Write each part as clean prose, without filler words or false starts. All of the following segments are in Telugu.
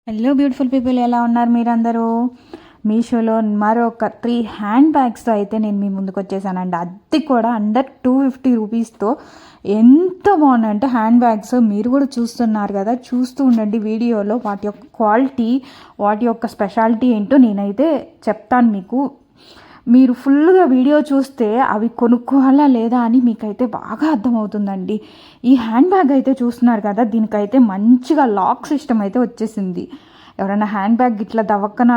హలో బ్యూటిఫుల్ పీపుల్, ఎలా ఉన్నారు మీరందరూ? మీషోలో మరొక 3 హ్యాండ్ బ్యాగ్స్తో అయితే నేను మీ ముందుకు వచ్చేసానండి. అది కూడా అండర్ 250 రూపీస్తో ఎంత బాగున్నాయంటే హ్యాండ్ బ్యాగ్స్. మీరు కూడా చూస్తున్నారు కదా, చూస్తూ ఉండండి వీడియోలో వాటి యొక్క క్వాలిటీ, వాటి యొక్క స్పెషాలిటీ ఏంటో నేనైతే చెప్తాను మీకు. మీరు ఫుల్గా వీడియో చూస్తే అవి కొనుక్కోవాలా లేదా అని మీకైతే బాగా అర్థమవుతుందండి. ఈ హ్యాండ్ బ్యాగ్ అయితే చూస్తున్నారు కదా, దీనికైతే మంచిగా లాక్ సిస్టమ్ అయితే వచ్చేసింది. ఎవరైనా హ్యాండ్ బ్యాగ్ ఇట్లా దవక్కన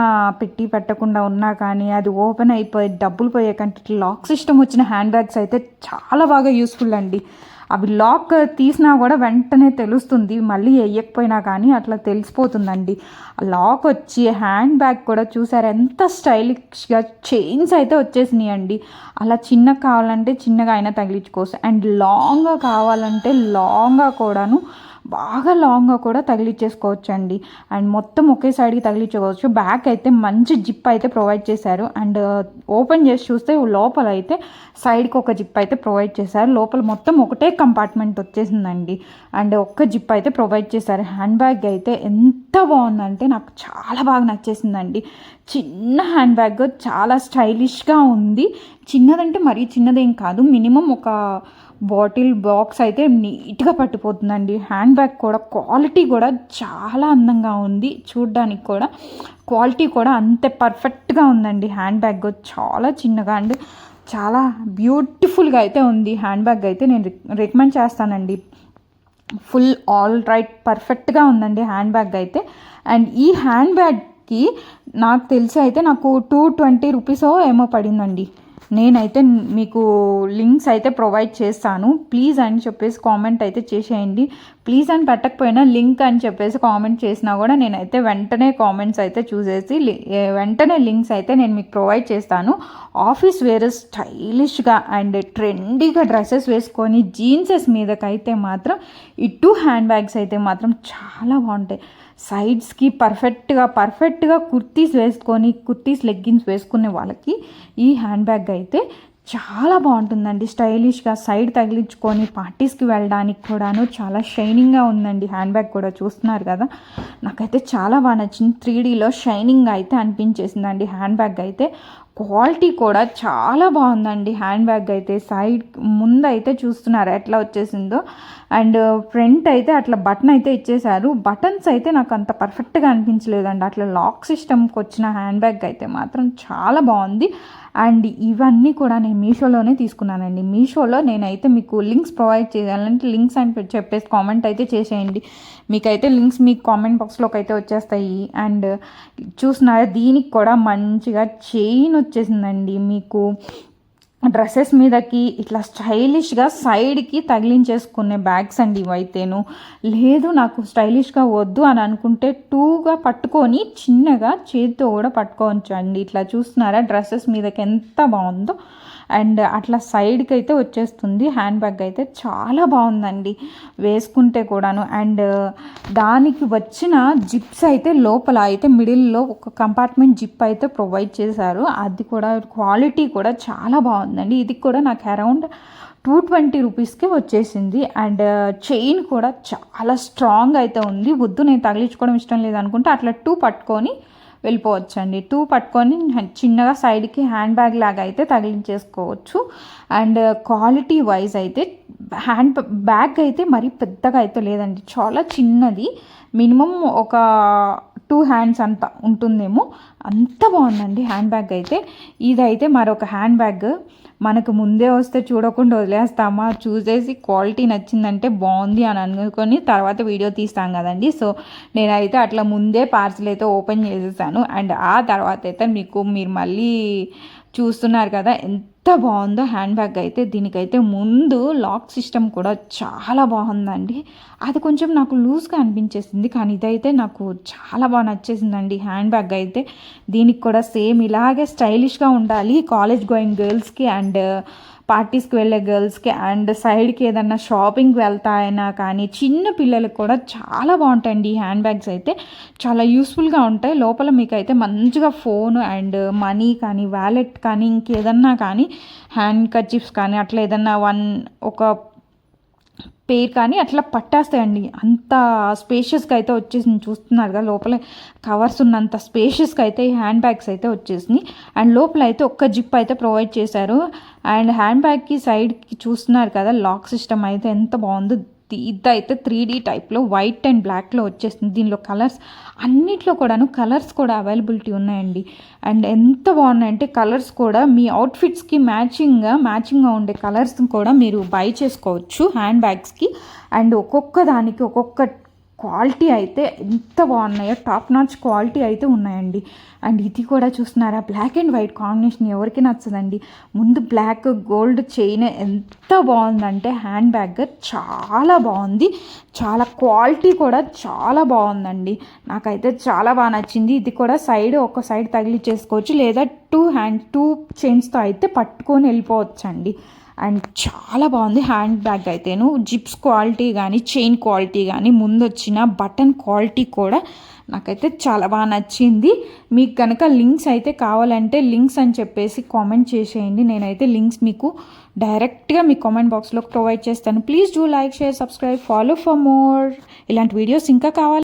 పెట్టకుండా ఉన్నా కానీ అది ఓపెన్ అయిపోయి డబ్బులు పోయే కంటే ఇట్లా లాక్ సిస్టమ్ వచ్చిన హ్యాండ్ బ్యాగ్స్ అయితే చాలా బాగా యూస్ఫుల్ అండి. అవి లాక్ తీసినా కూడా వెంటనే తెలుస్తుంది, మళ్ళీ వేయకపోయినా కానీ అట్లా తెలిసిపోతుందండి. లాక్ వచ్చి హ్యాండ్ బ్యాగ్ కూడా చూసారు ఎంత స్టైలిష్గా చైన్స్ అయితే వచ్చేసినాయి అండి. అలా చిన్నగా కావాలంటే చిన్నగా అయినా తగిలించుకోవచ్చు, అండ్ లాంగ్గా కావాలంటే లాంగ్గా కూడాను బాగా లాంగ్గా కూడా తగిలించేసుకోవచ్చు అండి. అండ్ మొత్తం ఒకే సైడ్కి తగిలించుకోవచ్చు. బ్యాక్ అయితే మంచి జిప్ అయితే ప్రొవైడ్ చేశారు. అండ్ ఓపెన్ చేసి చూస్తే లోపల అయితే సైడ్కి ఒక జిప్ అయితే ప్రొవైడ్ చేశారు. లోపల మొత్తం ఒకటే కంపార్ట్మెంట్ వచ్చేసిందండి. అండ్ ఒక్క జిప్ అయితే ప్రొవైడ్ చేశారు. హ్యాండ్ బ్యాగ్ అయితే ఎంత బాగుందంటే నాకు చాలా బాగా నచ్చేసిందండి. చిన్న హ్యాండ్ బ్యాగ్ చాలా స్టైలిష్గా ఉంది. చిన్నదంటే మరీ చిన్నదేం కాదు, మినిమం ఒక బాటిల్ బాక్స్ అయితే నీట్గా పట్టిపోతుందండి. హ్యాండ్ బ్యాగ్ కూడా క్వాలిటీ కూడా చాలా అందంగా ఉంది. చూడ్డానికి కూడా క్వాలిటీ కూడా అంతే పర్ఫెక్ట్గా ఉందండి. హ్యాండ్ బ్యాగ్ చాలా చిన్నగా అండ్ చాలా బ్యూటిఫుల్గా అయితే ఉంది. హ్యాండ్ బ్యాగ్ అయితే నేను రికమెండ్ చేస్తానండి. ఫుల్ ఆల్ రైట్ పర్ఫెక్ట్గా ఉందండి హ్యాండ్ బ్యాగ్ అయితే. అండ్ ఈ హ్యాండ్ బ్యాగ్కి నాకు తెలిసి అయితే నాకు 220 రూపీసో ఏమో పడిందండి. నేనైతే మీకు లింక్స్ అయితే ప్రొవైడ్ చేస్తాను. ప్లీజ్ అని చెప్పేసి కామెంట్ అయితే చేసేయండి. ప్లీజ్ అని పెట్టకపోయినా లింక్ అని చెప్పేసి కామెంట్ చేసినా కూడా నేనైతే వెంటనే కామెంట్స్ అయితే చూసేసి వెంటనే లింక్స్ అయితే నేను మీకు ప్రొవైడ్ చేస్తాను. ఆఫీస్ వేర్ స్టైలిష్గా అండ్ ట్రెండీగా డ్రెస్సెస్ వేసుకొని జీన్సెస్ మీదకైతే మాత్రం ఈ 2 హ్యాండ్ బ్యాగ్స్ అయితే మాత్రం చాలా బాగుంటాయి. సైడ్స్కి పర్ఫెక్ట్గా కుర్తీస్ లెగ్గిన్స్ వేసుకునే వాళ్ళకి ఈ హ్యాండ్ బ్యాగ్ అయితే చాలా బాగుంటుందండి. స్టైలిష్గా సైడ్ తగిలించుకొని పార్టీస్కి వెళ్ళడానికి కూడాను చాలా షైనింగ్గా ఉందండి. హ్యాండ్ బ్యాగ్ కూడా చూస్తున్నారు కదా, నాకైతే చాలా బాగా నచ్చింది. 3Dలో షైనింగ్ అయితే అనిపించేసిందండి హ్యాండ్ బ్యాగ్ అయితే. క్వాలిటీ కూడా చాలా బాగుందండి హ్యాండ్ బ్యాగ్ అయితే. సైడ్ ముందు అయితే చూస్తున్నారు ఎట్లా వచ్చేసిందో, అండ్ ఫ్రంట్ అయితే అట్లా బటన్ అయితే ఇచ్చేసారు. బటన్స్ అయితే నాకు అంత పర్ఫెక్ట్గా అనిపించలేదండి. అట్లా లాక్ సిస్టమ్కి వచ్చిన హ్యాండ్ బ్యాగ్ అయితే మాత్రం చాలా బాగుంది. అండ్ ఇవన్నీ కూడా నేను మీషోలోనే తీసుకున్నానండి. మీషోలో నేనైతే మీకు లింక్స్ ప్రొవైడ్ చేయాలంటే లింక్స్ అని చెప్పేసి కామెంట్ అయితే చేసేయండి. మీకైతే లింక్స్ మీకు కామెంట్ బాక్స్లోకి అయితే వచ్చేస్తాయి. అండ్ చూస్తున్నారా, దీనికి కూడా మంచిగా చైన్ వచ్చేసిందండి. మీకు డ్రెస్సెస్ మీదకి ఇట్లా స్టైలిష్గా సైడ్కి తగిలించేసుకునే బ్యాగ్స్ అండి ఇవైతేను. లేదు నాకు స్టైలిష్గా వద్దు అని అనుకుంటే 2గా పట్టుకొని చిన్నగా చేతితో కూడా పట్టుకోవచ్చు అండి. ఇట్లా చూస్తున్నారా డ్రెస్సెస్ మీదకి ఎంత బాగుందో. అండ్ అట్లా సైడ్కి అయితే వచ్చేస్తుంది. హ్యాండ్ బ్యాగ్ అయితే చాలా బాగుందండి వేసుకుంటే కూడాను. అండ్ దానికి వచ్చిన జిప్స్ అయితే లోపల అయితే మిడిల్లో ఒక కంపార్ట్మెంట్ జిప్ అయితే ప్రొవైడ్ చేశారు. అది కూడా క్వాలిటీ కూడా చాలా బాగుందండి. ఇది కూడా నాకు అరౌండ్ 220 రూపీస్కే వచ్చేసింది. అండ్ చైన్ కూడా చాలా స్ట్రాంగ్ అయితే ఉంది. వద్దు నేను తగిలించుకోవడం ఇష్టం లేదనుకుంటే అట్లా 2 పట్టుకొని వెళ్ళిపోవచ్చు అండి. 2 పట్టుకొని చిన్నగా సైడ్కి హ్యాండ్ బ్యాగ్ లాగా అయితే తగిలించేసుకోవచ్చు. అండ్ క్వాలిటీ వైజ్ అయితే హ్యాండ్ బ్యాగ్ అయితే మరీ పెద్దగా అయితే లేదండి, చాలా చిన్నది. మినిమం ఒక 2 హ్యాండ్స్ అంత ఉంటుందేమో, అంత బాగుందండి హ్యాండ్ బ్యాగ్ అయితే. ఇదైతే మరొక హ్యాండ్ బ్యాగ్. మనకు ముందే వస్తే చూడకుండా వదిలేస్తామా, చూసేసి క్వాలిటీ నచ్చిందంటే బాగుంది అని అనుకొని తర్వాత వీడియో తీస్తాం కదండి. సో నేనైతే అట్లా ముందే పార్సిల్ అయితే ఓపెన్ చేసేసాను. అండ్ ఆ తర్వాత అయితే మీరు మళ్ళీ చూస్తున్నారు కదా ఎంత బాగుందో హ్యాండ్ బ్యాగ్ అయితే. దీనికైతే ముందు లాక్ సిస్టమ్ కూడా చాలా బాగుందండి. అది కొంచెం నాకు లూజ్గా అనిపించేసింది, కానీ ఇదైతే నాకు చాలా బాగా నచ్చేసిందండి హ్యాండ్ బ్యాగ్ అయితే. దీనికి కూడా సేమ్ ఇలాగే స్టైలిష్గా ఉండాలి కాలేజ్ గోయింగ్ గర్ల్స్కి అండ్ పార్టీస్కి వెళ్ళే గర్ల్స్కి అండ్ సైడ్కి ఏదన్నా షాపింగ్కి వెళ్తాయినా కానీ చిన్న పిల్లలకు కూడా చాలా బాగుంటాయండి ఈ హ్యాండ్ బ్యాగ్స్ అయితే. చాలా యూస్ఫుల్గా ఉంటాయి. లోపల మీకు అయితే మంచిగా ఫోన్ అండ్ మనీ కానీ వ్యాలెట్ కానీ ఇంకేదన్నా కానీ హ్యాండ్ కర్చీఫ్స్ కానీ అట్లా ఏదన్నా ఒక పేరు కానీ అట్లా పట్టేస్తాయండి. అంత స్పేషియస్గా అయితే వచ్చేసింది, చూస్తున్నారు కదా లోపల కవర్స్ ఉన్నంత స్పేషియస్గా అయితే ఈ హ్యాండ్ బ్యాగ్స్ అయితే వచ్చేసినాయి. అండ్ లోపల అయితే ఒక్క జిప్ అయితే ప్రొవైడ్ చేశారు. అండ్ హ్యాండ్ బ్యాగ్కి సైడ్కి చూస్తున్నారు కదా లాక్ సిస్టమ్ అయితే ఎంత బాగుందో. ఇదైతే 3D టైప్లో వైట్ అండ్ బ్లాక్లో వచ్చేస్తుంది. దీనిలో కలర్స్ అన్నిట్లో కూడాను కలర్స్ కూడా అవైలబిలిటీ ఉన్నాయండి. అండ్ ఎంత బాగున్నాయంటే కలర్స్ కూడా మీ అవుట్ఫిట్స్కి మ్యాచింగ్గా ఉండే కలర్స్ కూడా మీరు బై చేసుకోవచ్చు హ్యాండ్ బ్యాగ్స్కి. అండ్ ఒక్కొక్క దానికి ఒక్కొక్క క్వాలిటీ అయితే ఎంత బాగున్నాయో, టాప్ నాచ్ క్వాలిటీ అయితే ఉన్నాయండి. అండ్ ఇది కూడా చూస్తున్నారా, బ్లాక్ అండ్ వైట్ కాంబినేషన్ ఎవరికి నచ్చదండి. ముందు బ్లాక్ గోల్డ్ చైన్ ఎంత బాగుందంటే హ్యాండ్ బ్యాగ్ చాలా బాగుంది. చాలా క్వాలిటీ కూడా చాలా బాగుందండి. నాకైతే చాలా బాగా నచ్చింది. ఇది కూడా ఒక సైడ్ తగిలిచ్చేసుకోవచ్చు, లేదా టూ చైన్స్తో అయితే పట్టుకొని వెళ్ళిపోవచ్చండి. అండ్ చాలా బాగుంది హ్యాండ్ బ్యాగ్ అయితేను. జిప్స్ క్వాలిటీ కానీ చైన్ క్వాలిటీ కానీ ముందు వచ్చిన బటన్ క్వాలిటీ కూడా నాకైతే చాలా బాగా నచ్చింది. మీకు కనుక లింక్స్ అయితే కావాలంటే లింక్స్ అని చెప్పేసి కామెంట్ చేసేయండి. నేనైతే లింక్స్ మీకు డైరెక్ట్గా మీ కామెంట్ బాక్స్లో ప్రొవైడ్ చేస్తాను. Please do like, share, subscribe, follow for more. ఇలాంటి వీడియోస్ ఇంకా కావాలి